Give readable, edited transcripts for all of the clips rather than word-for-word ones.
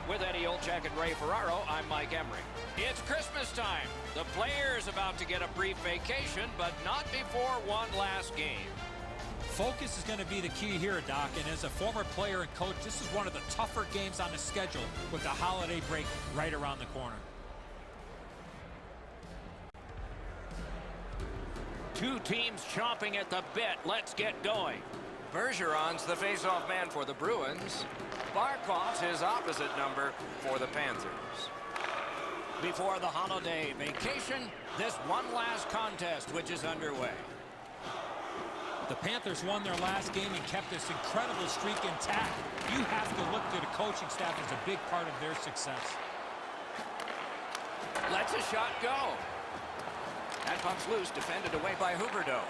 With Eddie Olchak and Ray Ferraro, I'm Mike Emmerich. It's Christmas time. The players about to get a brief vacation, but not before one last game. Focus is going to be the key here, Doc, and as a former player and coach, this is one of the tougher games on the schedule with the holiday break right around the corner. Two teams chomping at the bit. Let's get going. Bergeron's the face-off man for the Bruins. Barkov's his opposite number for the Panthers. Before the holiday vacation, this one last contest which is underway. The Panthers won their last game and kept this incredible streak intact. You have to look to the coaching staff as a big part of their success. Lets a shot go. That puck's loose, defended away by Huberdeau.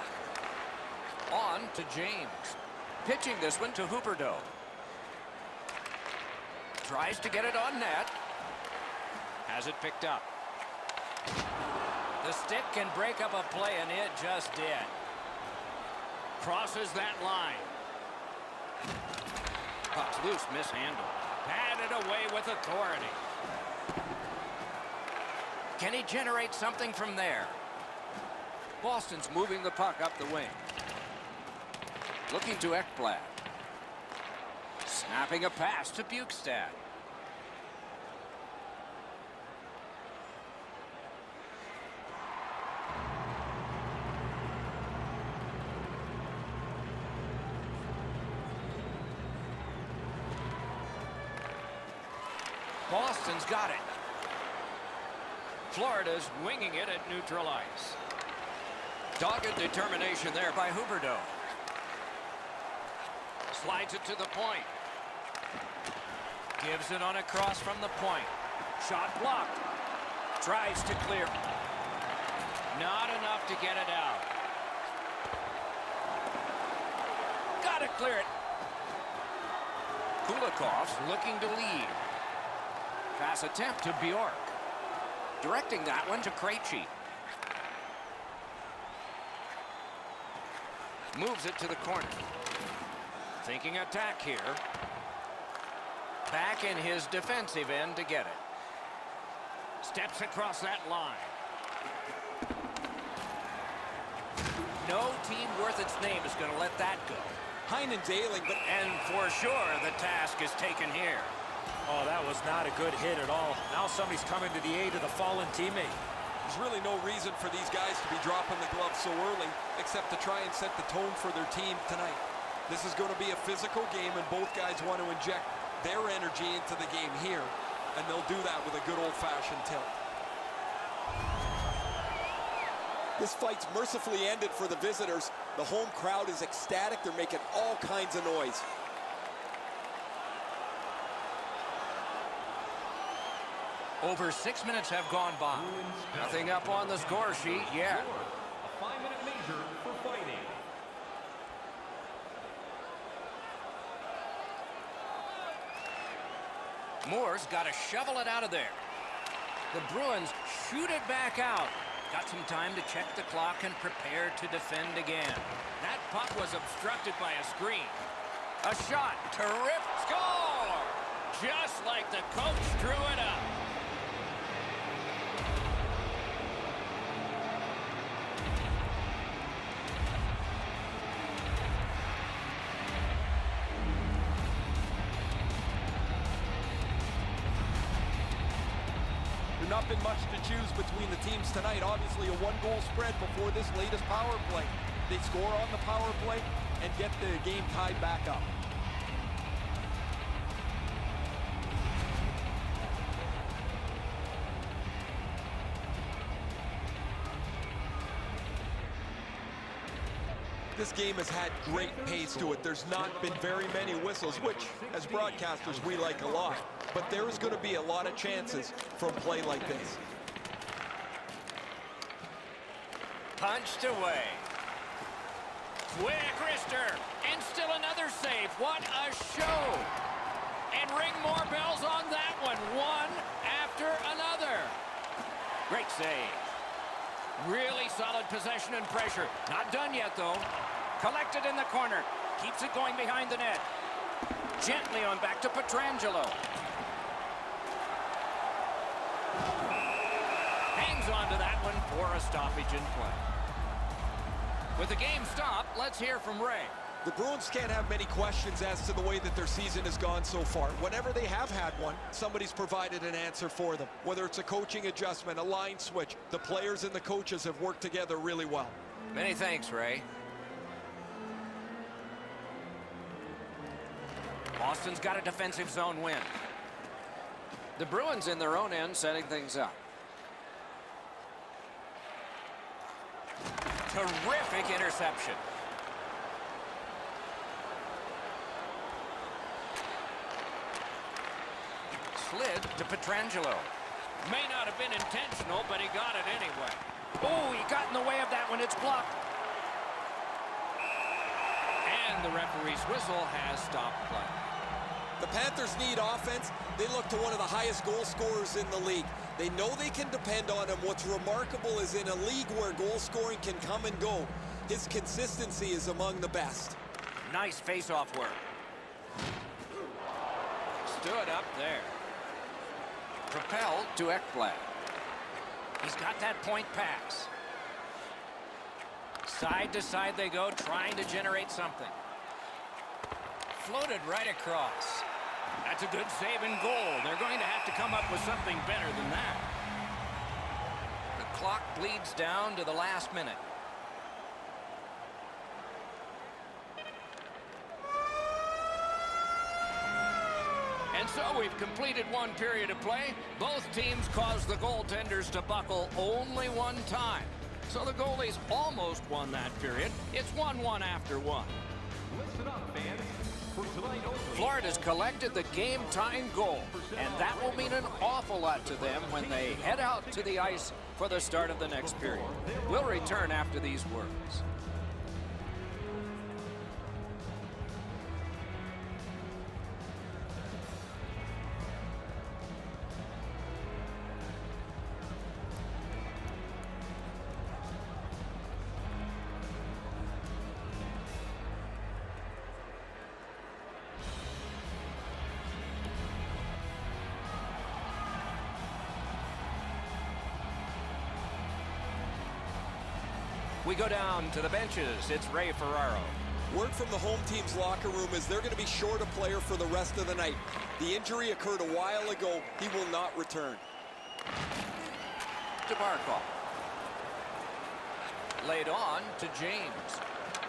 On to James. Pitching this one to Huberdeau. Tries to get it on net. Has it picked up. The stick can break up a play, and it just did. Crosses that line. Puck's loose, mishandled. Batted away with authority. Can he generate something from there? Boston's moving the puck up the wing. Looking to Ekblad. Snapping a pass to Bukestad. Boston's got it. Florida's winging it at neutral ice. Dogged determination there by Huberdeau. Slides it to the point. Gives it on a cross from the point. Shot blocked. Tries to clear. Not enough to get it out. Gotta clear it. Kulikov's looking to lead. Pass attempt to Bjork. Directing that one to Krejci. Moves it to the corner. Thinking attack here. Back in his defensive end to get it. Steps across that line. No team worth its name is going to let that go. Heinen's ailing, but... And for sure, the task is taken here. Oh, that was not a good hit at all. Now somebody's coming to the aid of the fallen teammate. There's really no reason for these guys to be dropping the gloves so early, except to try and set the tone for their team tonight. This is going to be a physical game, and both guys want to inject their energy into the game here, and they'll do that with a good old-fashioned tilt. This fight's mercifully ended for the visitors. The home crowd is ecstatic. They're making all kinds of noise. Over 6 minutes have gone by. Nothing up on the score sheet yet. A 5-minute major for fighting. Moore's got to shovel it out of there. The Bruins shoot it back out. Got some time to check the clock and prepare to defend again. That puck was obstructed by a screen. A shot. Terrific. Score! Just like the coach drew it up. Not been much to choose between the teams tonight. Obviously a one-goal spread before this latest power play. They score on the power play and get the game tied back up. This game has had great pace to it. There's not been very many whistles, which, as broadcasters, we like a lot. But there is going to be a lot of chances from play like this. Punched away. Quick wrister. And still another save. What a show. And ring more bells on that one. One after another. Great save. Really solid possession and pressure. Not done yet, though. Collected in the corner. Keeps it going behind the net. Gently on back to Pietrangelo. hangs on to that one for a stoppage in play. With the game stopped, let's hear from Ray. The Bruins can't have many questions as to the way that their season has gone so far. Whenever they have had one, somebody's provided an answer for them. Whether it's a coaching adjustment, a line switch, the players and the coaches have worked together really well. Many thanks, Ray. Boston's got a defensive zone win. The Bruins in their own end setting things up. Terrific interception. Slid to Pietrangelo. May not have been intentional, but he got it anyway. Oh, he got in the way of that one. It's blocked. And the referee's whistle has stopped play. The Panthers need offense. They look to one of the highest goal scorers in the league. They know they can depend on him. What's remarkable is in a league where goal scoring can come and go, his consistency is among the best. Nice face-off work. Stood up there. Propelled to Ekblad. He's got that point pass. Side to side they go, trying to generate something. Floated right across. That's a good save and goal. They're going to have to come up with something better than that. The clock bleeds down to the last minute. And so we've completed one period of play. Both teams caused the goaltenders to buckle only one time. So the goalies almost won that period. It's 1-1 after one. Listen up, fans. For tonight only. Florida's collected the game-tying goal, and that will mean an awful lot to them when they head out to the ice for the start of the next period. We'll return after these words. We go down to the benches. It's Ray Ferraro. Word from the home team's locker room is they're going to be short a player for the rest of the night. The injury occurred a while ago. He will not return. To Barkov. Laid on to James.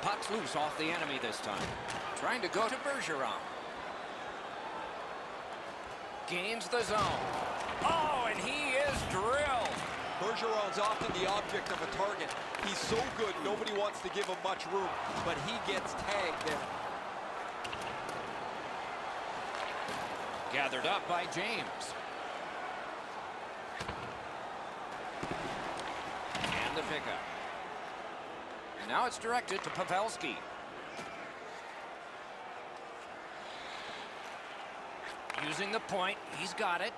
Puck's loose off the enemy this time. Trying to go to Bergeron. Gains the zone. Oh, and he is drilled. Bergeron's often the object of a target. He's so good, nobody wants to give him much room, but he gets tagged there. Gathered up by James. And the pickup. And now it's directed to Pavelski. Using the point, he's got it.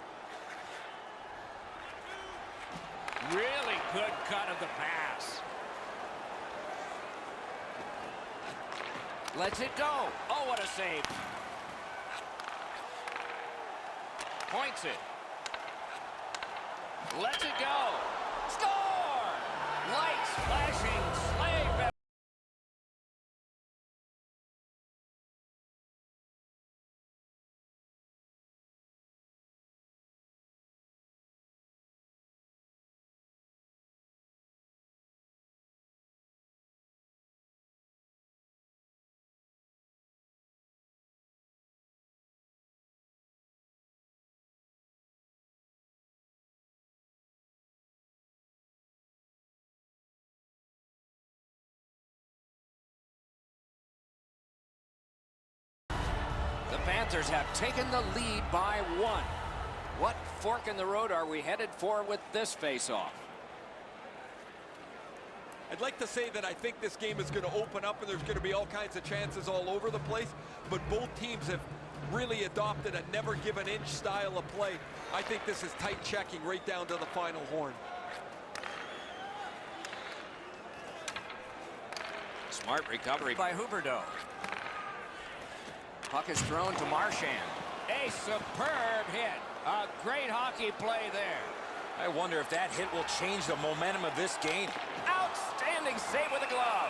Really good cut of the pass. Lets it go. Oh, what a save. Points it. Lets it go. Score! Lights flashing. Slave. The Panthers have taken the lead by one. What fork in the road are we headed for with this face-off? I'd like to say that I think this game is going to open up and there's going to be all kinds of chances all over the place, but both teams have really adopted a never give an inch style of play. I think this is tight checking right down to the final horn. Smart recovery by Huberdeau. Puck is thrown to Marchand. A superb hit. A great hockey play there. I wonder if that hit will change the momentum of this game. Outstanding save with a glove.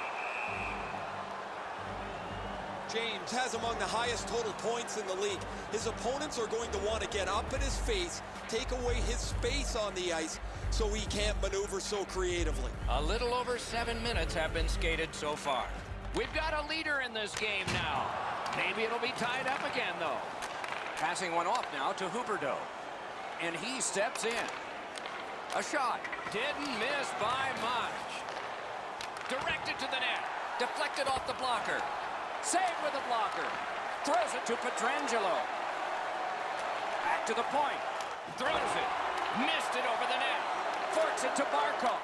James has among the highest total points in the league. His opponents are going to want to get up in his face, take away his space on the ice, so he can't maneuver so creatively. A little over 7 minutes have been skated so far. We've got a leader in this game now. Maybe it'll be tied up again, though. Passing one off now to Huberdeau. And he steps in. A shot. Didn't miss by much. Directed to the net. Deflected off the blocker. Saved with a blocker. Throws it to Pietrangelo. Back to the point. Throws it. Missed it over the net. Forks it to Barkov.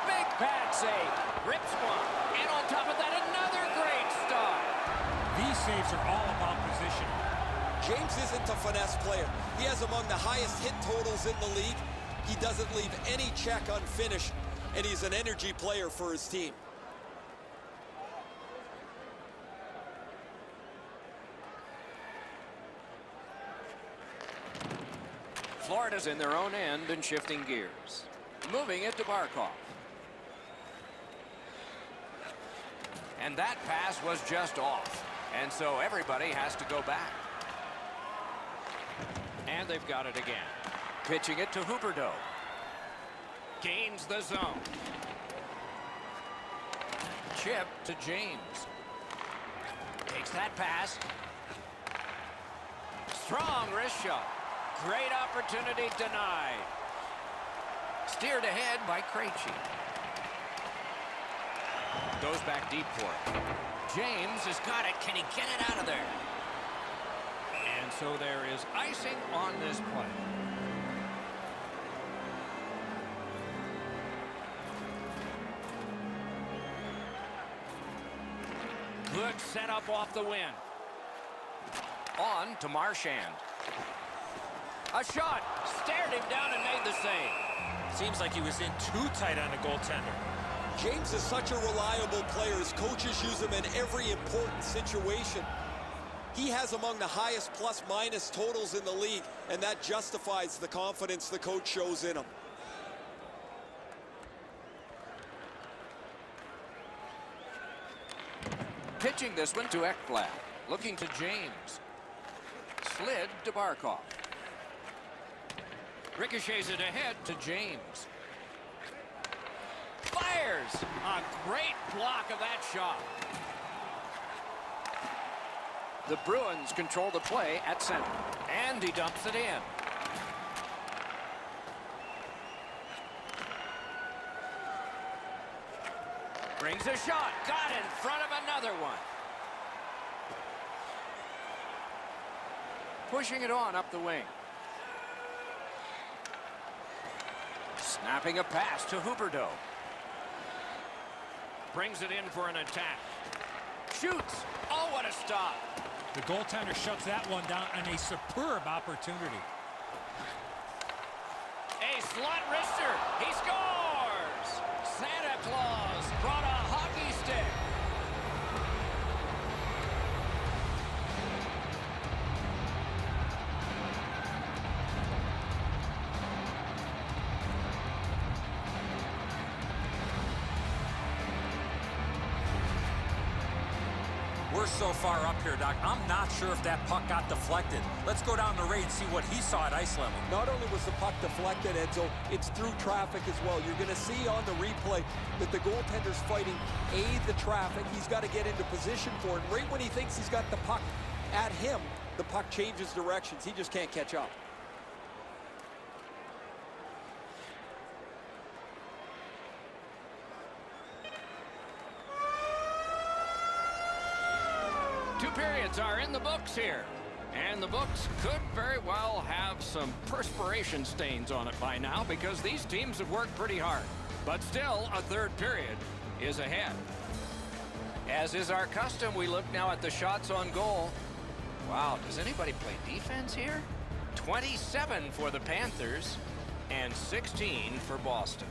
Big pad save. Rips one. And on top of that, another great stop. These saves are all about position. James isn't a finesse player. He has among the highest hit totals in the league. He doesn't leave any check unfinished, and he's an energy player for his team. Florida's in their own end and shifting gears. Moving it to Barkov. And that pass was just off. And so everybody has to go back. And they've got it again. Pitching it to Huberdeau. Gains the zone. Chip to James. Takes that pass. Strong wrist shot. Great opportunity denied. Steered ahead by Krejci. Goes back deep for it. James has got it. Can he get it out of there? And so there is icing on this play. Good setup off the win. On to Marchand. A shot. Stared him down and made the save. Seems like he was in too tight on the goaltender. James is such a reliable player. His coaches use him in every important situation. He has among the highest plus-minus totals in the league, and that justifies the confidence the coach shows in him. Pitching this one to Ekblad. Looking to James. Slid to Barkov. Ricochets it ahead to James. Fires! A great block of that shot. The Bruins control the play at center. And he dumps it in. Brings a shot. Got in front of another one. Pushing it on up the wing. Snapping a pass to Huberdeau. Brings it in for an attack. Shoots. Oh, what a stop. The goaltender shuts that one down on a superb opportunity. A slot wrister. He scores. Santa Claus brought a hockey stick. We're so far up here, Doc. I'm not sure if that puck got deflected. Let's go down the rate and see what he saw at ice level. Not only was the puck deflected, Edzo, it's through traffic as well. You're going to see on the replay that the goaltender's fighting the traffic. He's got to get into position for it. Right when he thinks he's got the puck at him, the puck changes directions. He just can't catch up. Two periods are in the books here. And the books could very well have some perspiration stains on it by now because these teams have worked pretty hard. But still, a third period is ahead. As is our custom, we look now at the shots on goal. Wow, does anybody play defense here? 27 for the Panthers and 16 for Boston.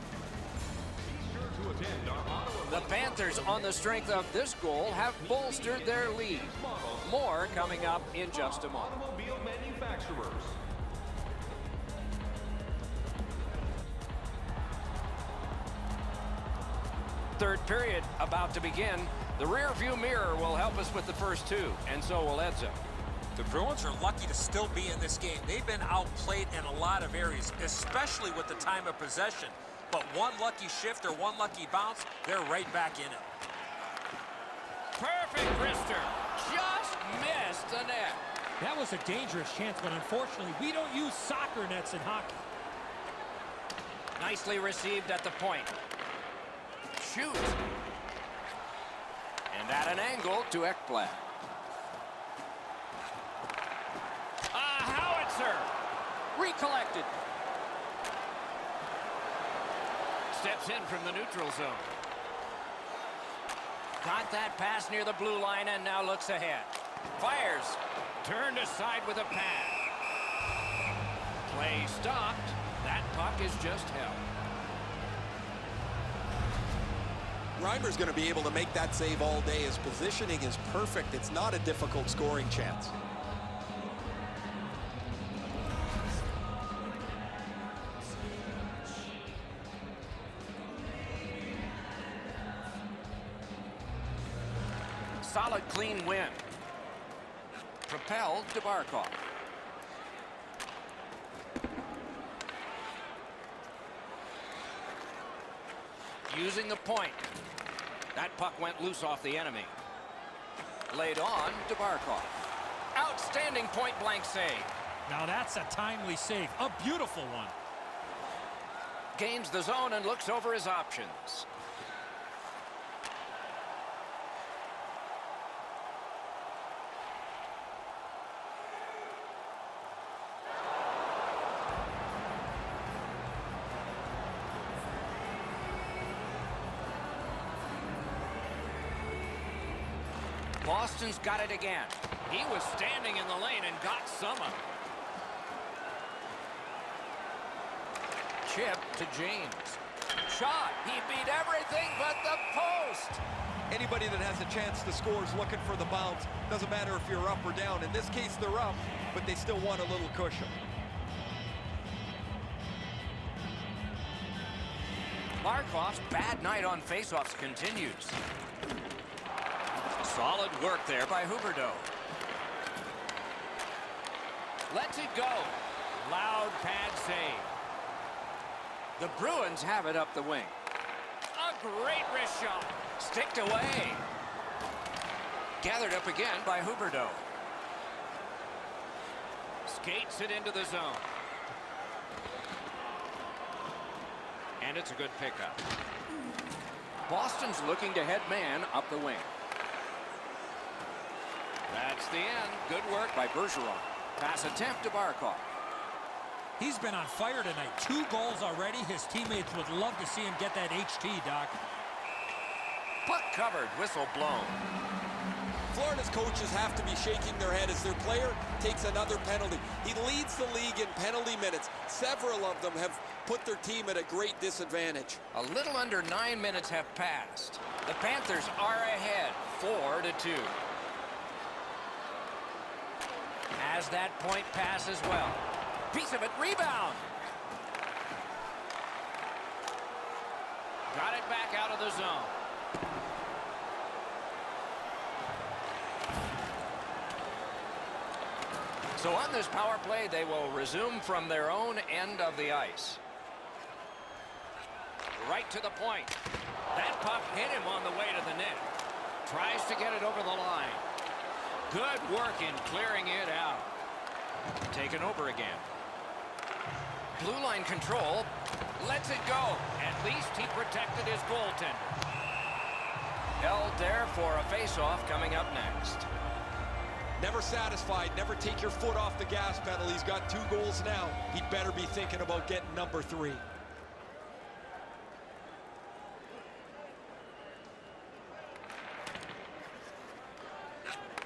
The Panthers, on the strength of this goal, have bolstered their lead. More coming up in just a moment. Automobile manufacturers. third period about to begin. The rear view mirror will help us with the first two, and so will Edzo. The Bruins are lucky to still be in this game. They've been outplayed in a lot of areas, especially with the time of possession. But one lucky shift or one lucky bounce, they're right back in it. Perfect wrister. Just missed the net. That was a dangerous chance, but unfortunately, we don't use soccer nets in hockey. Nicely received at the point. Shoot. And at an angle to Ekblad. A howitzer. Recollected. Steps in from the neutral zone. Got that pass near the blue line and now looks ahead. Fires. Turned aside with a pass. Play stopped. That puck is just held. Reimer's going to be able to make that save all day. His positioning is perfect. It's not a difficult scoring chance. Solid, clean win. Propelled to Barkov. Using the point. That puck went loose off the enemy. Laid on to Barkov. Outstanding point-blank save. Now that's a timely save. A beautiful one. Gains the zone and looks over his options. Boston's got it again. He was standing in the lane and got some of it. Chip to James. Shot. He beat everything but the post. Anybody that has a chance to score is looking for the bounce. Doesn't matter if you're up or down. In this case, they're up, but they still want a little cushion. Barkov's bad night on faceoffs continues. Solid work there by Huberdeau. Lets it go. Loud pad save. The Bruins have it up the wing. A great wrist shot. Sticked away. Gathered up again by Huberdeau. Skates it into the zone. And it's a good pickup. Boston's looking to head man up the wing. That's the end. Good work by Bergeron. Pass attempt to Barkov. He's been on fire tonight. 2 goals already. His teammates would love to see him get that HT, Doc. Puck covered. Whistle blown. Florida's coaches have to be shaking their head as their player takes another penalty. He leads the league in penalty minutes. Several of them have put their team at a great disadvantage. A little under 9 minutes have passed. The Panthers are ahead 4-2. As that point pass as well. Piece of it, rebound. Got it back out of the zone. So on this power play, they will resume from their own end of the ice. Right to the point. That puck hit him on the way to the net. Tries to get it over the line. Good work in clearing it out. Taken over again. Blue line control. Lets it go. At least he protected his goaltender. Held there for a face-off coming up next. Never satisfied. Never take your foot off the gas pedal. He's got 2 goals now. He'd better be thinking about getting number 3.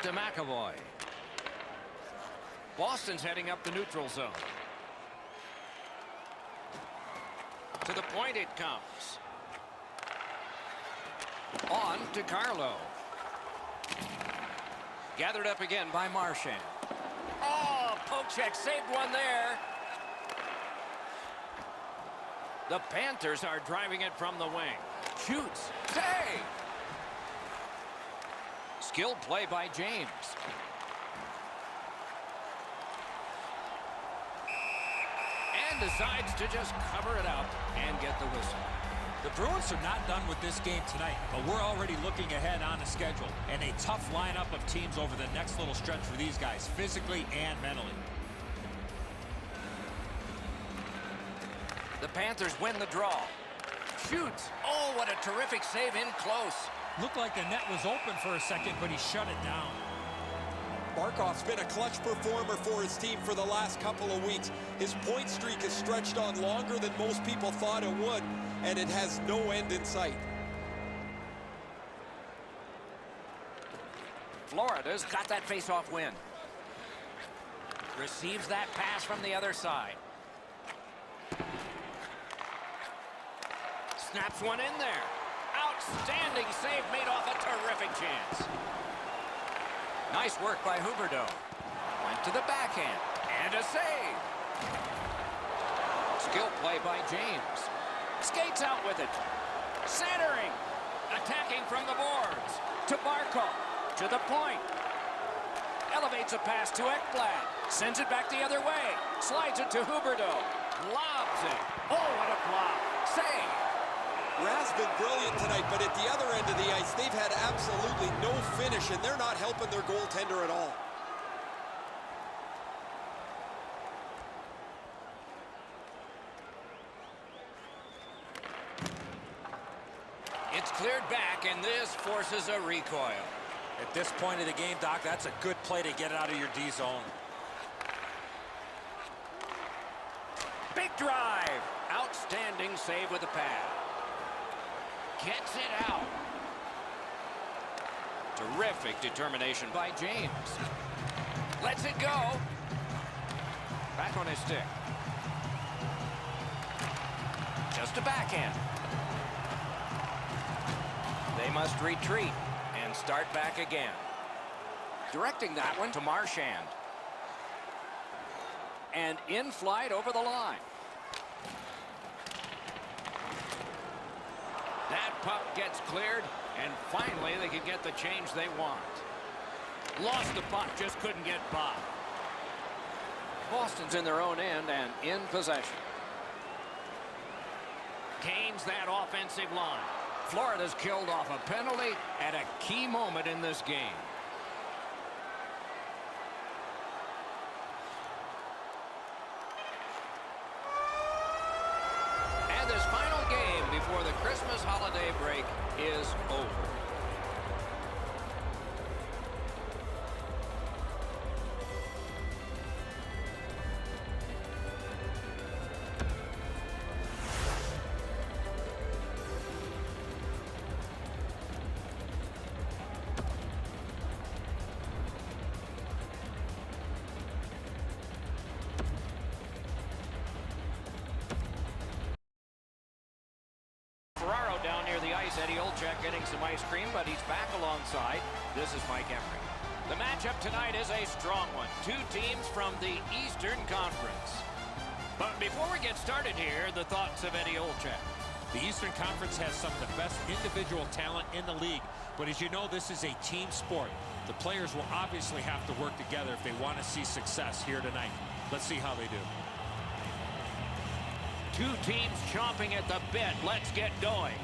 To McAvoy. Boston's heading up the neutral zone. To the point it comes. On to Carlo. Gathered up again by Marchand. Oh, poke check, saved one there. The Panthers are driving it from the wing. Shoots. Save. Skilled play by James. And decides to just cover it up and get the whistle. The Bruins are not done with this game tonight, but we're already looking ahead on the schedule. And a tough lineup of teams over the next little stretch for these guys, physically and mentally. The Panthers win the draw. Shoots. Oh, what a terrific save in close. Looked like the net was open for a second, but he shut it down. Barkov's been a clutch performer for his team for the last couple of weeks. His point streak is stretched on longer than most people thought it would, and it has no end in sight. Florida's got that face-off win. Receives that pass from the other side. Snaps one in there. Outstanding save made off a terrific chance. Nice work by Huberdeau. Went to the backhand. And a save. Skill play by James. Skates out with it. Centering. Attacking from the boards. To Barkov. To the point. Elevates a pass to Ekblad. Sends it back the other way. Slides it to Huberdeau. Lobs it. Oh, what a block. Save. Rath's been brilliant tonight, but at the other end of the ice, they've had absolutely no finish, and they're not helping their goaltender at all. It's cleared back, and this forces a recoil. At this point of the game, Doc, that's a good play to get it out of your D zone. Big drive. Outstanding save with the pad. Gets it out. Terrific determination by James. Lets it go. Back on his stick. Just a backhand. They must retreat and start back again. Directing that one to Marchand. And in flight over the line. That puck gets cleared, and finally they can get the change they want. Lost the puck, just couldn't get by. Boston's in their own end and in possession. Gains that offensive line. Florida's killed off a penalty at a key moment in this game. And this final game before the Christmas holiday break is over. Down near the ice, Eddie Olczyk getting some ice cream, but he's back alongside. This is Mike Emery. The matchup tonight is a strong one. Two teams from the Eastern Conference. But before we get started here, the thoughts of Eddie Olczyk. The Eastern Conference has some of the best individual talent in the league, but as you know, this is a team sport. The players will obviously have to work together if they want to see success here tonight. Let's see how they do. Two teams chomping at the bit. Let's get going.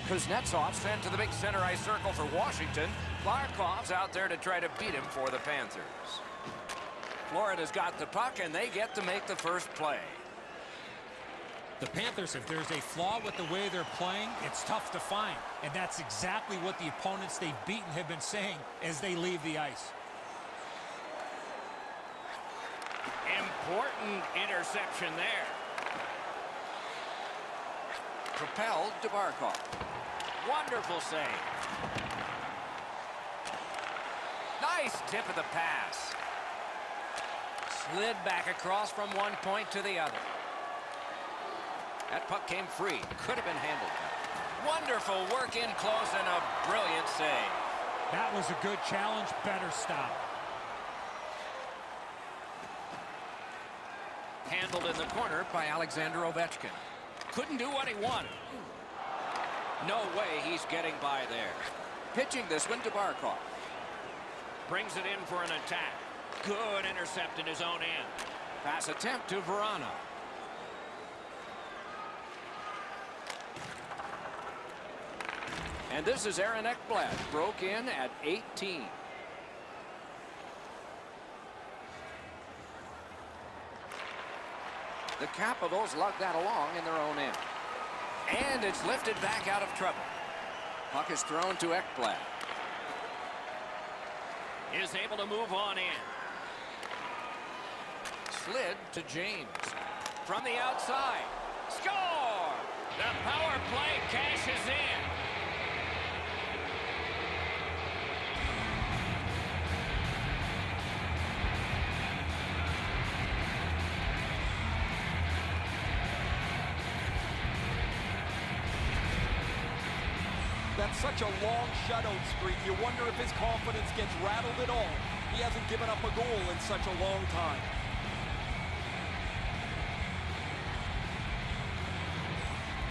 Kuznetsov sent to the big center ice circle for Washington. Barkov's out there to try to beat him for the Panthers. Florida's got the puck, and they get to make the first play. The Panthers, if there's a flaw with the way they're playing, it's tough to find. And that's exactly what the opponents they've beaten have been saying as they leave the ice. Important interception there. Propelled to Barkov. Wonderful save. Nice tip of the pass. Slid back across from one point to the other. That puck came free. Could have been handled. Wonderful work in close and a brilliant save. That was a good challenge. Better stop. Handled in the corner by Alexander Ovechkin. Couldn't do what he wanted. No way he's getting by there. Pitching this one to Barkov. Brings it in for an attack. Good intercept in his own end. Pass attempt to Verano. And this is Aaron Ekblad. Broke in at 18. The Capitals lug that along in their own end. And it's lifted back out of trouble. Puck is thrown to Ekblad. Is able to move on in. Slid to James. From the outside. Score! The power play cashes in. That's such a long shutout streak. You wonder if his confidence gets rattled at all. He hasn't given up a goal in such a long time.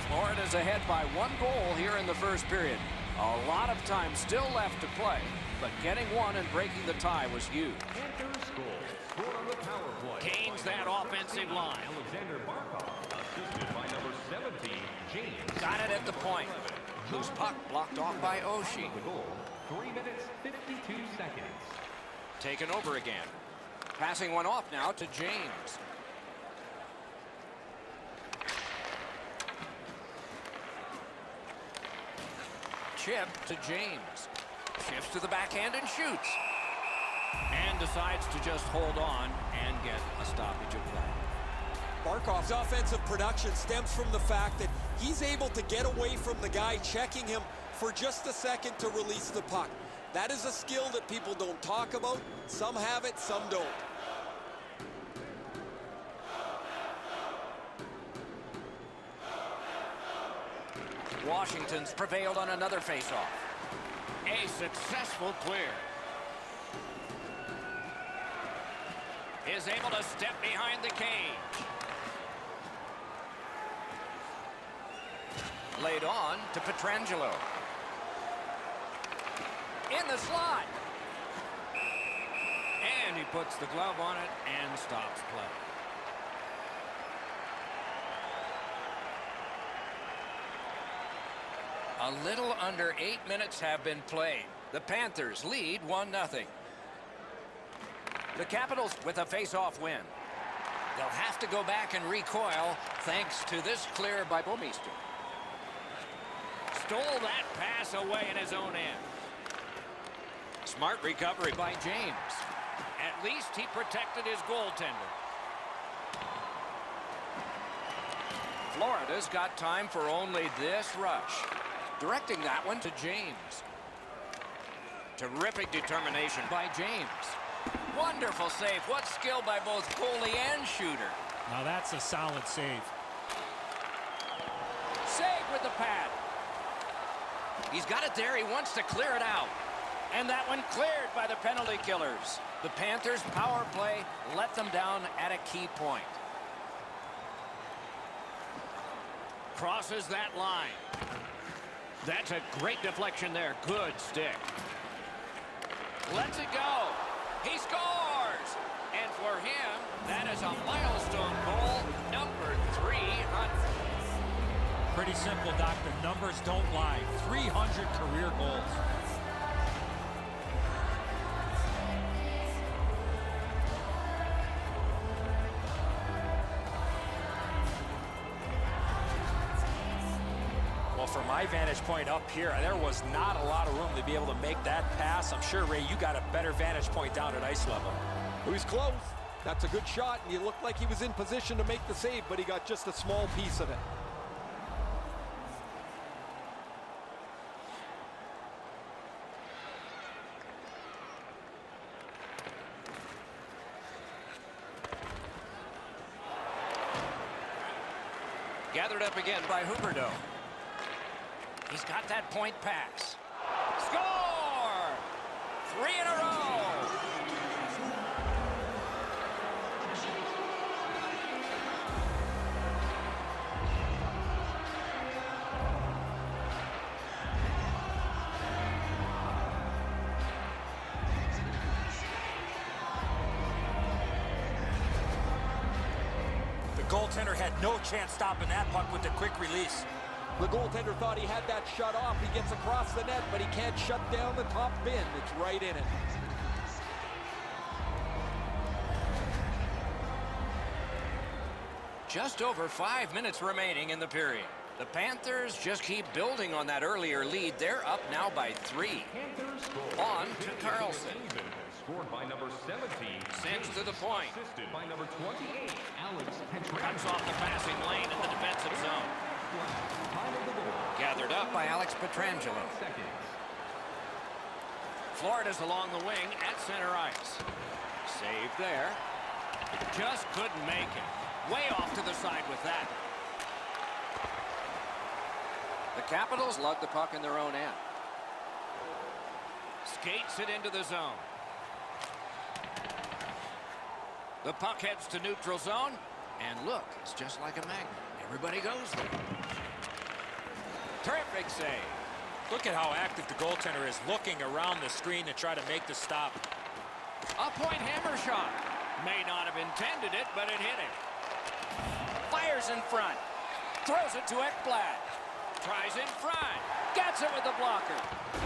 Florida's ahead by 1 goal here in the first period. A lot of time still left to play, but getting one and breaking the tie was huge. Panthers scored on the power play. Gains that offensive line. Alexander Barkov, assisted by number 17, James. Got it at the point. Loose puck blocked off by Oshie. The goal, 3 minutes, 52 seconds. Taken over again. Passing one off now to James. Chip to James. Shifts to the backhand and shoots. And decides to just hold on and get a stoppage of play. Barkov's offensive production stems from the fact that he's able to get away from the guy checking him for just a second to release the puck. That is a skill that people don't talk about. Some have it, some don't. Washington's prevailed on another faceoff. A successful clear. Is able to step behind the cage. Laid on to Pietrangelo. In the slot. And he puts the glove on it and stops play. A little under 8 minutes have been played. The Panthers lead 1-0. The Capitals with a face-off win. They'll have to go back and recoil thanks to this clear by Bouwmeester. Stole that pass away in his own end. Smart recovery by James. At least he protected his goaltender. Florida's got time for only this rush. Directing that one to James. Terrific determination by James. Wonderful save. What skill by both goalie and shooter. Now that's a solid save. Save with the pad. He's got it there. He wants to clear it out. And that one cleared by the penalty killers. The Panthers' power play let them down at a key point. Crosses that line. That's a great deflection there. Good stick. Lets it go. He scores. And for him, that is a milestone goal, number 300. Pretty simple, Doc. The numbers don't lie. 300 career goals. Well, from my vantage point up here, there was not a lot of room to be able to make that pass. I'm sure, Ray, you got a better vantage point down at ice level. He was close. That's a good shot, and he looked like he was in position to make the save, but he got just a small piece of it. Gathered up again by Huberdeau. He's got that point pass. Score! 3 in a row. goaltender had no chance stopping that puck with the quick release. The goaltender thought he had that shut off. He gets across the net, but he can't shut down the top bin. It's right in it. Just over 5 minutes remaining in the period. The Panthers just keep building on that earlier lead. They're up now by 3. On to Carlson. Scored by number 17. Sends to the point. Assisted by number 28, Alex Cuts off the passing lane in the defensive zone. Time of the goal. Gathered up by Alex Pietrangelo. Seconds. Florida's along the wing at center ice. Saved there. Just couldn't make it. Way off to the side with that. The Capitals lug the puck in their own end. Skates it into the zone. The puck heads to neutral zone. And look, it's just like a magnet. Everybody goes there. Terrific save. Look at how active the goaltender is, looking around the screen to try to make the stop. A point hammer shot. May not have intended it, but it hit him. Fires in front. Throws it to Ekblad. Tries in front. Gets it with the blocker.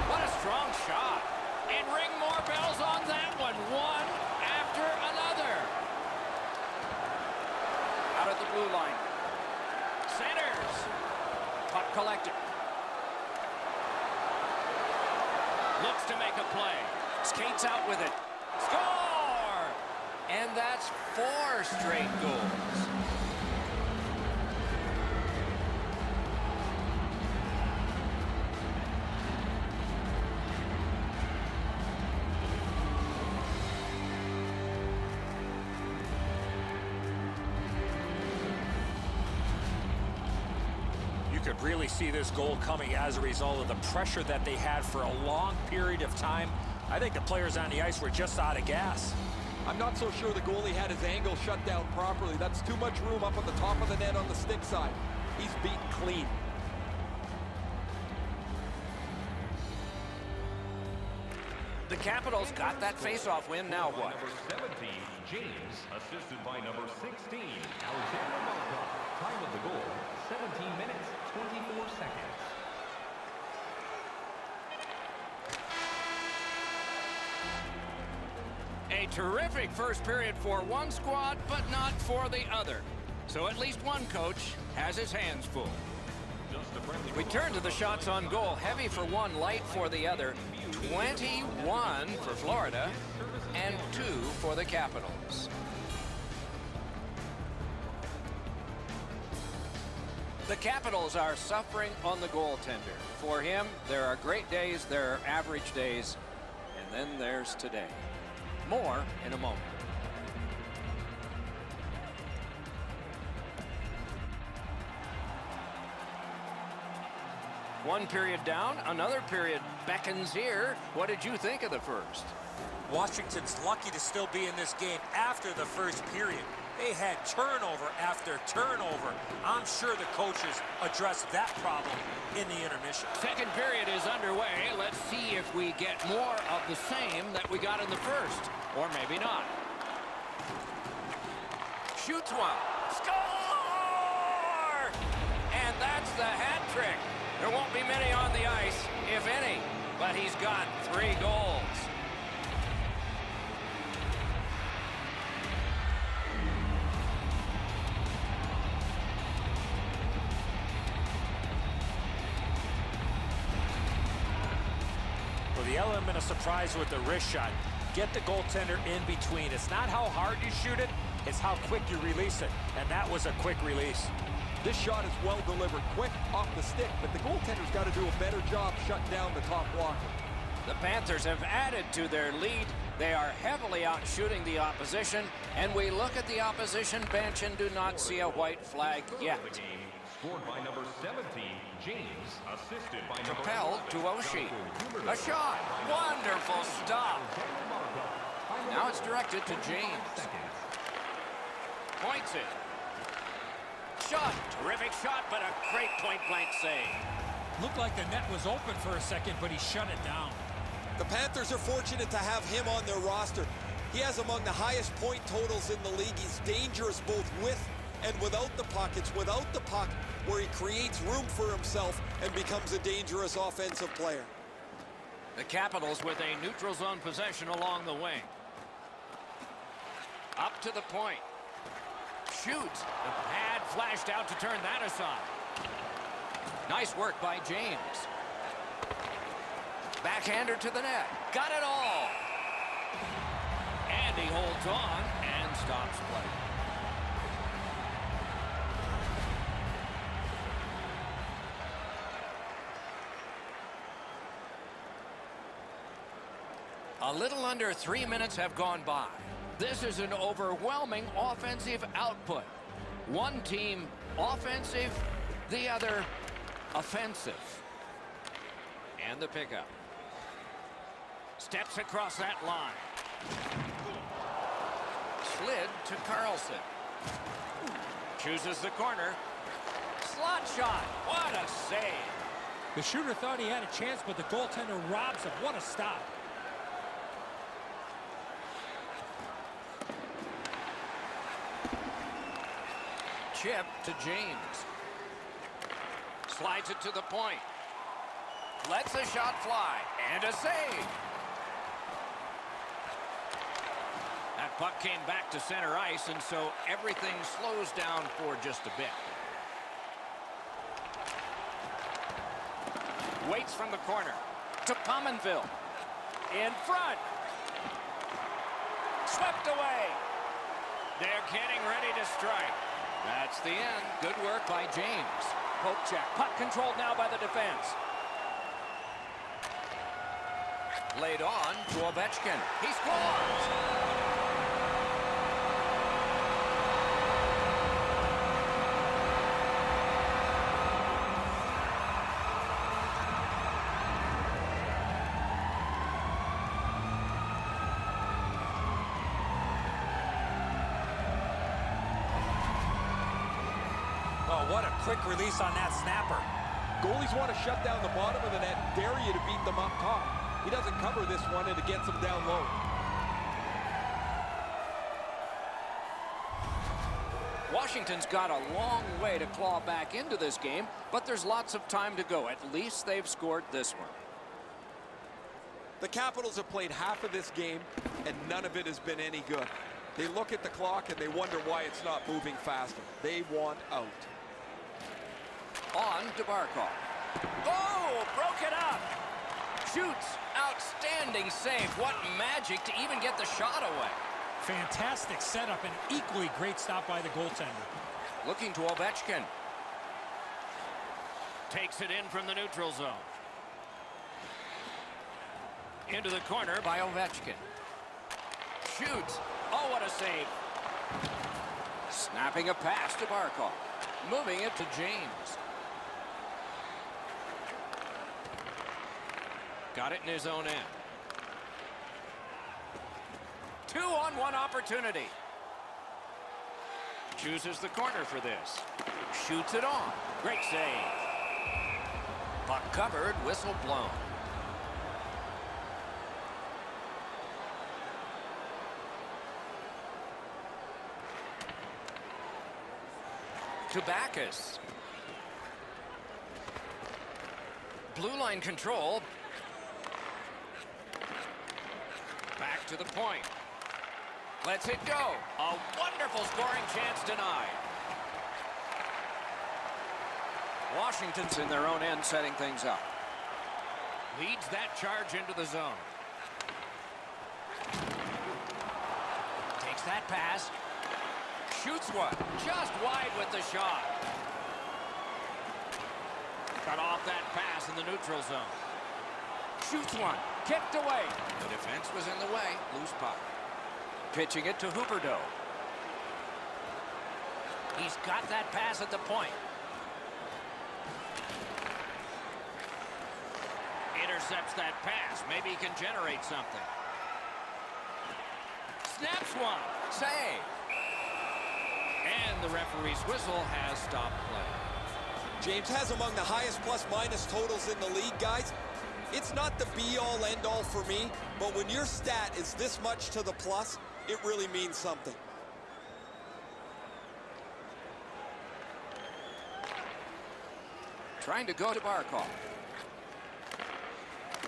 What a strong shot. And ring more bells on that one. One after another. Out of the blue line. Centers. Puck collected. Looks to make a play. Skates out with it. Score! And that's 4 straight goals. You could really see this goal coming as a result of the pressure that they had for a long period of time. I think the players on the ice were just out of gas. I'm not so sure the goalie had his angle shut down properly. That's too much room up at the top of the net on the stick side. He's beaten clean. The Capitals got that face-off win. Now what? Number 17, James, assisted by number 16, Alexander Malkoff. Time of the goal, 17 minutes, 24 seconds. A terrific first period for one squad, but not for the other. So at least one coach has his hands full. We turn to the shots on goal. Heavy for one, light for the other. 21 for Florida and 2 for the Capitals. The Capitals are suffering on the goaltender. For him, there are great days, there are average days, and then there's today. More in a moment. One period down, another period beckons here. What did you think of the first? Washington's lucky to still be in this game after the first period. They had turnover after turnover. I'm sure the coaches addressed that problem in the intermission. Second period is underway. Let's see if we get more of the same that we got in the first. Or maybe not. Shoots one. Score! And that's the hat trick. There won't be many on the ice, if any, but he's got 3 goals. Well, the element of surprise with the wrist shot. Get the goaltender in between. It's not how hard you shoot it, it's how quick you release it. And that was a quick release. This shot is well delivered, quick off the stick, but the goaltender's got to do a better job shutting down the top blocker. The Panthers have added to their lead. They are heavily out shooting the opposition, and we look at the opposition bench and do not see a white flag yet. Scored by number 17, James, assisted by number Propelled to Oshie. A shot. Wonderful stop. Now it's directed to James. Points it. Shot. Terrific shot, but a great point-blank save. Looked like the net was open for a second, but he shut it down. The Panthers are fortunate to have him on their roster. He has among the highest point totals in the league. He's dangerous both with And without the puck, it's without the puck where he creates room for himself and becomes a dangerous offensive player. The Capitals with a neutral zone possession along the wing. Up to the point. Shoots. The pad flashed out to turn that aside. Nice work by James. Backhander to the net. Got it all. And he holds on and stops play. A little under 3 minutes have gone by. This is an overwhelming offensive output. One team offensive, the other offensive. And the pickup. Steps across that line. Slid to Carlson. Chooses the corner. Slot shot. What a save. The shooter thought he had a chance, but the goaltender robs him. What a stop. Chip to James. Slides it to the point. Lets the shot fly. And a save. That puck came back to center ice, and so everything slows down for just a bit. Waits from the corner. To Pominville. In front. Swept away. They're getting ready to strike. That's the end. Good work by James. Poke check. Puck controlled now by the defense. Laid on to Ovechkin. He scores! Oh, what a quick release on that snapper. Goalies want to shut down the bottom of the net, dare you to beat them up top. He doesn't cover this one, and it gets him down low. Washington's got a long way to claw back into this game, but there's lots of time to go. At least they've scored this one. The Capitals have played half of this game, and none of it has been any good. They look at the clock, and they wonder why it's not moving faster. They want out. On to Barkov. Oh, broke it up. Shoots. Outstanding save. What magic to even get the shot away. Fantastic setup and equally great stop by the goaltender. Looking to Ovechkin. Takes it in from the neutral zone. Into the corner by Ovechkin. Shoots. Oh, what a save. Snapping a pass to Barkov. Moving it to James. Got it in his own end. 2-on-1 opportunity. Chooses the corner for this. Shoots it on. Great save. Puck covered, whistle blown. To Backus. Blue line control. Back to the point. Lets it go. A wonderful scoring chance denied. Washington's in their own end setting things up. Leads that charge into the zone. Takes that pass. Shoots one. Just wide with the shot. Cut off that pass in the neutral zone. Shoots one. Kicked away. The defense was in the way. Loose puck. Pitching it to Huberdeau. He's got that pass at the point. Intercepts that pass. Maybe he can generate something. Snaps one. Save. And the referee's whistle has stopped play. James has among the highest plus-minus totals in the league, guys. It's not the be-all, end-all for me, but when your stat is this much to the plus, it really means something. Trying to go to Barkov.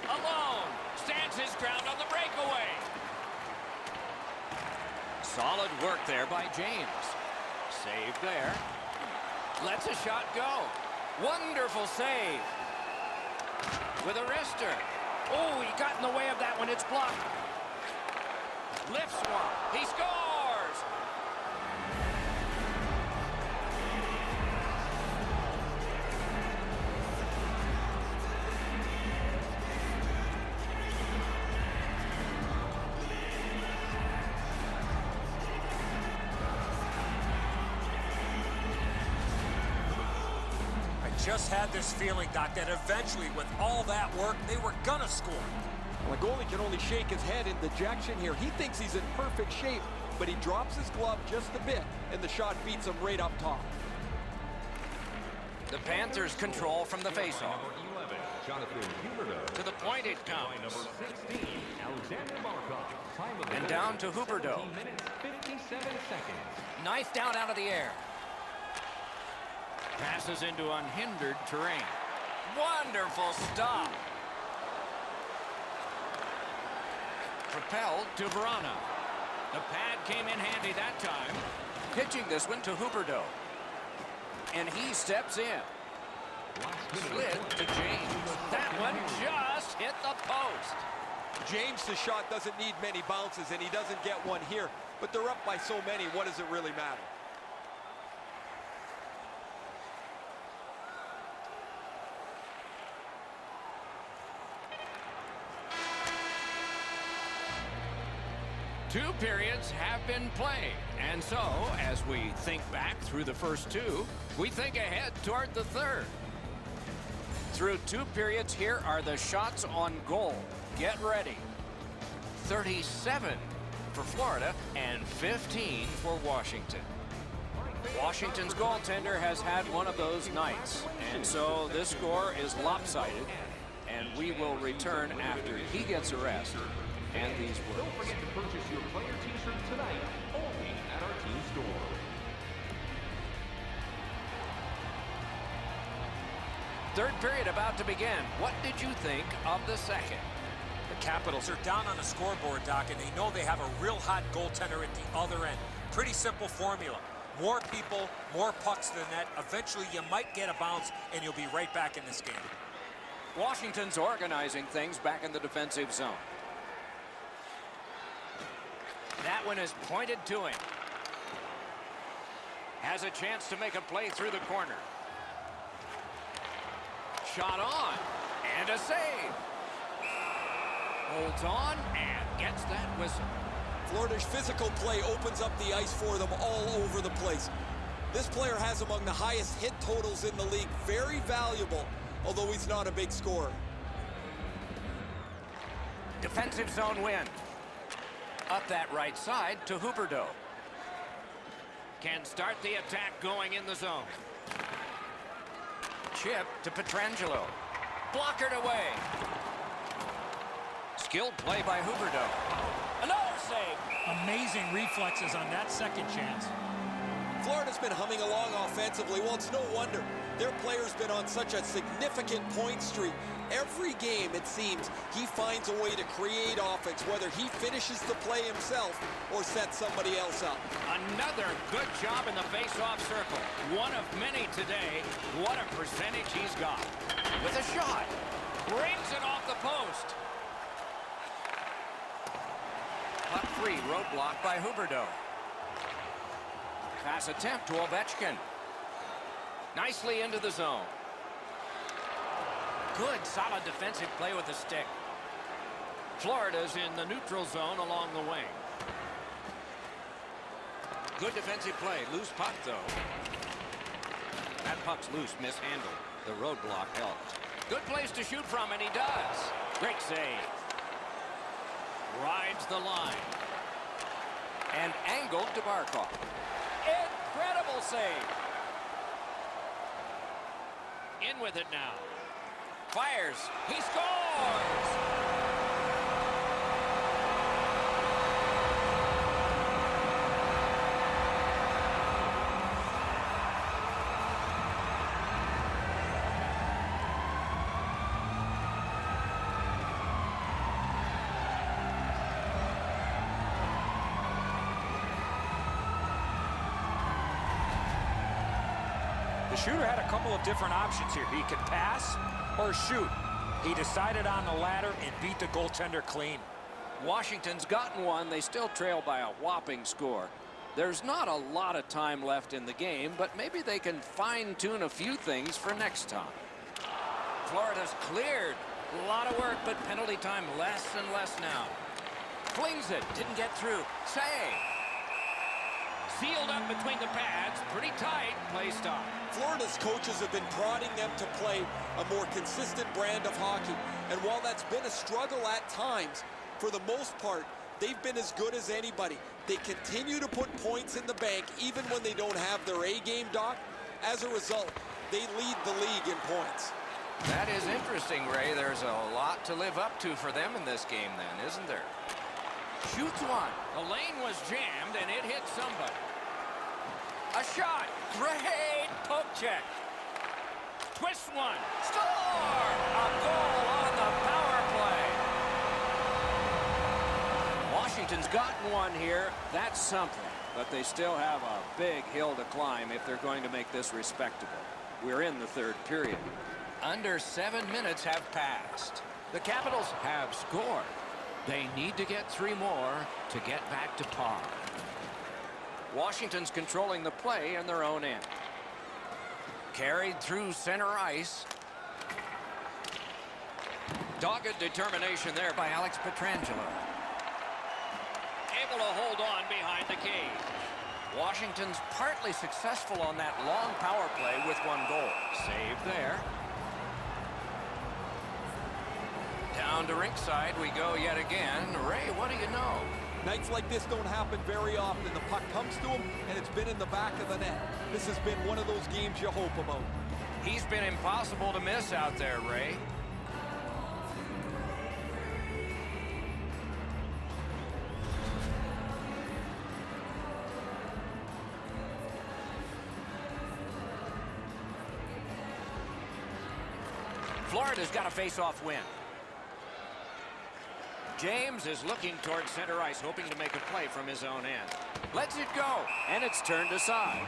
Alone. Stands his ground on the breakaway. Solid work there by James. Save there. Lets a shot go. Wonderful save. With a wrister. Oh, he got in the way of that one. It's blocked. Lifts one. He scores! Just had this feeling, Doc, that eventually, with all that work, they were gonna score. Well, the goalie can only shake his head in dejection here. He thinks he's in perfect shape, but he drops his glove just a bit, and the shot beats him right up top. The Panthers control from the faceoff. Number 11, Jonathan Huberdeau. To the point it By comes. number 16, Alexander Barkov. Time of the And goal, down to Huberdeau. 17 minutes, 57 seconds. Knife down out of the air. Passes into unhindered terrain. Wonderful stop. Propelled to Verana. The pad came in handy that time. Pitching this one to Huberdeau. And he steps in. Slid to James. That one just hit the post. James' shot doesn't need many bounces, and he doesn't get one here. But they're up by so many, what does it really matter? Two periods have been played. And so, as we think back through the first two, we think ahead toward the third. Through two periods, here are the shots on goal. Get ready. 37 for Florida and 15 for Washington. Washington's goaltender has had one of those nights. And so this score is lopsided. And we will return after he gets a rest. And these Don't words. forget to purchase your player t-shirt tonight, only at our team store. Third period about to begin. What did you think of the second? The Capitals are down on the scoreboard, Doc, and they know they have a real hot goaltender at the other end. Pretty simple formula. More people, more pucks to the net. Eventually, you might get a bounce, and you'll be right back in this game. Washington's organizing things back in the defensive zone. That one is pointed to him. Has a chance to make a play through the corner. Shot on. And a save. Holds on and gets that whistle. Florida's physical play opens up the ice for them all over the place. This player has among the highest hit totals in the league. Very valuable, although he's not a big scorer. Defensive zone win. Up that right side to Huberdeau. Can start the attack going in the zone. Chip to Pietrangelo. Blockered away. Skilled play by Huberdeau. Another save. Amazing reflexes on that second chance. Florida's been humming along offensively. Well, it's no wonder. Their player's been on such a significant point streak. Every game, it seems, he finds a way to create offense, whether he finishes the play himself or sets somebody else up. Another good job in the face-off circle. One of many today. What a percentage he's got. With a shot. Brings it off the post. Puck free, roadblock by Huberdeau. Pass attempt to Ovechkin. Nicely into the zone. Good, solid defensive play with the stick. Florida's in the neutral zone along the wing. Good defensive play. Loose puck, though. That puck's loose, mishandled. The roadblock helped. Good place to shoot from, and he does. Great save. Rides the line. And angled to Barkov. Incredible save. In with it now. Fires. He scores! The shooter had a couple of different options here. He could pass or shoot. He decided on the latter and beat the goaltender clean. Washington's gotten one. They still trail by a whopping score. There's not a lot of time left in the game, but maybe they can fine-tune a few things for next time. Florida's cleared. A lot of work, but penalty time less and less now. Flings it. Didn't get through. Save. Sealed up between the pads. Pretty tight. Play stop. Florida's coaches have been prodding them to play a more consistent brand of hockey. And while that's been a struggle at times, for the most part, they've been as good as anybody. They continue to put points in the bank even when they don't have their A-game, Doc. As a result, they lead the league in points. That is interesting, Ray. There's a lot to live up to for them in this game then, isn't there? Shoots one. The lane was jammed, and it hit somebody. A shot. Great poke check. Twist one. Score! A goal on the power play. Washington's gotten one here. That's something. But they still have a big hill to climb if they're going to make this respectable. We're in the third period. Under 7 minutes have passed. The Capitals have scored. They need to get 3 more to get back to par. Washington's controlling the play in their own end. Carried through center ice. Dogged determination there by Alex Pietrangelo. Able to hold on behind the cage. Washington's partly successful on that long power play with 1 goal. Save there. Down to rinkside we go yet again. Ray, what do you know? Nights like this don't happen very often. The puck comes to him, and it's been in the back of the net. This has been one of those games you hope about. He's been impossible to miss out there, Ray. Florida's got a face-off win. James is looking towards center ice, hoping to make a play from his own end. Lets it go, and it's turned aside.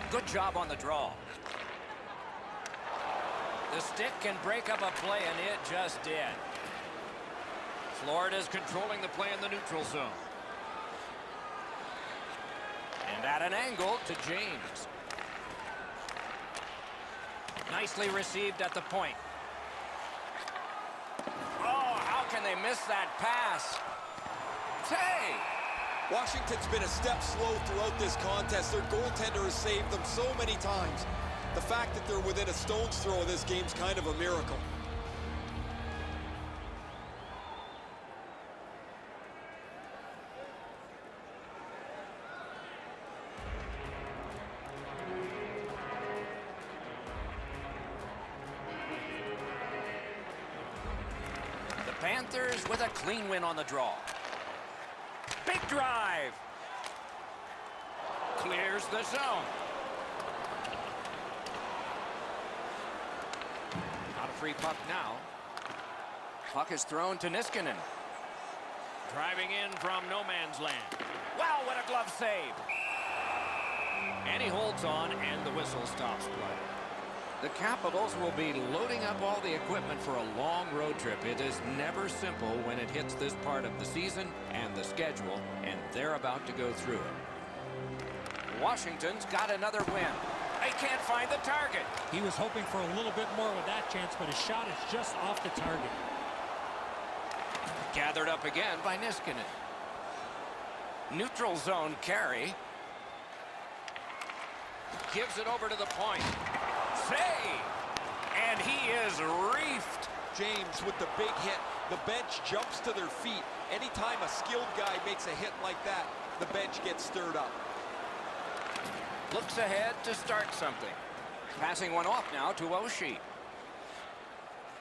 Good job on the draw. The stick can break up a play, and it just did. Florida's controlling the play in the neutral zone. And at an angle to James. Nicely received at the point. Oh, how can they miss that pass? Save! Washington's been a step slow throughout this contest. Their goaltender has saved them so many times. The fact that they're within a stone's throw of this game's kind of a miracle. The Panthers with a clean win on the draw. Big drive. Clears the zone. Not a free puck now. Puck is thrown to Niskanen. Driving in from no man's land. Wow, what a glove save. And he holds on, and the whistle stops play. The Capitals will be loading up all the equipment for a long road trip. It is never simple when it hits this part of the season and the schedule, and they're about to go through it. Washington's got another win. They can't find the target. He was hoping for a little bit more with that chance, but his shot is just off the target. Gathered up again by Niskanen. Neutral zone carry. Gives it over to the point. Save! And he is reefed. James with the big hit. The bench jumps to their feet. Anytime a skilled guy makes a hit like that, the bench gets stirred up. Looks ahead to start something. Passing one off now to Oshie.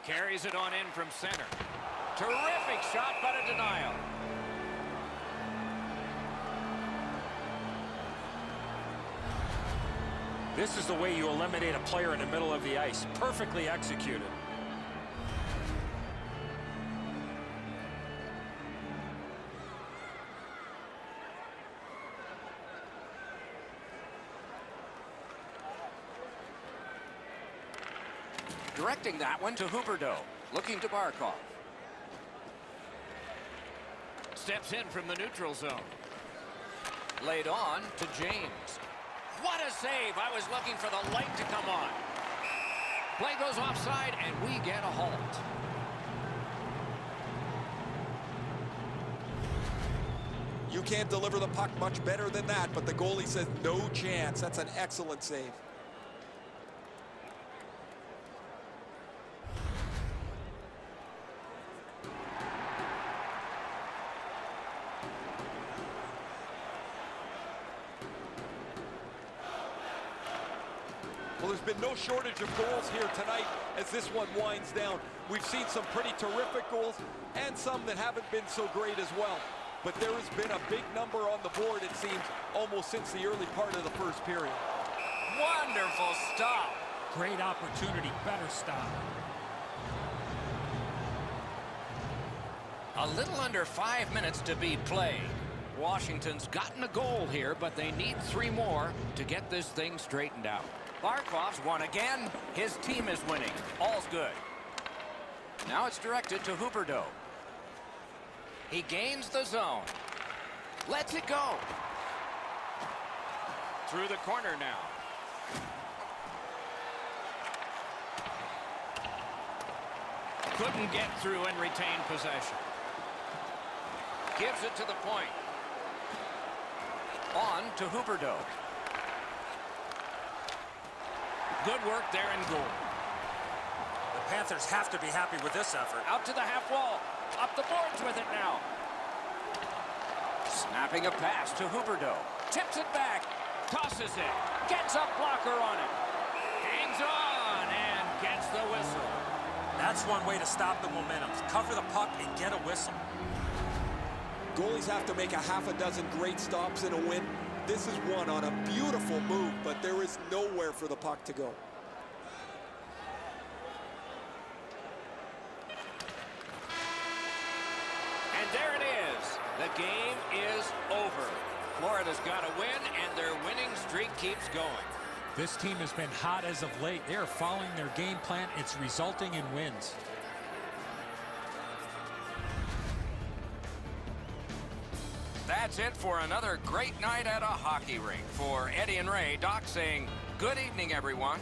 Carries it on in from center. Terrific shot, but a denial. This is the way you eliminate a player in the middle of the ice. Perfectly executed. Directing that one to Huberdeau. Looking to Barkov. Steps in from the neutral zone. Laid on to James. What a save! I was looking for the light to come on. Play goes offside, and we get a halt. You can't deliver the puck much better than that, but the goalie says no chance. That's an excellent save. Well, there's been no shortage of goals here tonight as this one winds down. We've seen some pretty terrific goals and some that haven't been so great as well. But there has been a big number on the board, it seems, almost since the early part of the first period. Wonderful stop. Great opportunity, better stop. A little under 5 minutes to be played. Washington's gotten a goal here, but they need 3 more to get this thing straightened out. Barkov's won again. His team is winning. All's good. Now it's directed to Huberdeau. He gains the zone. Lets it go. Through the corner now. Couldn't get through and retain possession. Gives it to the point. On to Huberdeau. Good work there in goal. The Panthers have to be happy with this effort. Out to the half wall. Up the boards with it now. Snapping a pass to Huberdeau. Tips it back. Tosses it. Gets a blocker on it. Hangs on and gets the whistle. That's one way to stop the momentum. Cover the puck and get a whistle. Goalies have to make a half a dozen great stops in a win. This is one on a beautiful move, but there is nowhere for the puck to go. And there it is. The game is over. Florida's got a win, and their winning streak keeps going. This team has been hot as of late. They are following their game plan. It's resulting in wins. That's it for another great night at a hockey rink. For Eddie and Ray, Doc saying good evening, everyone.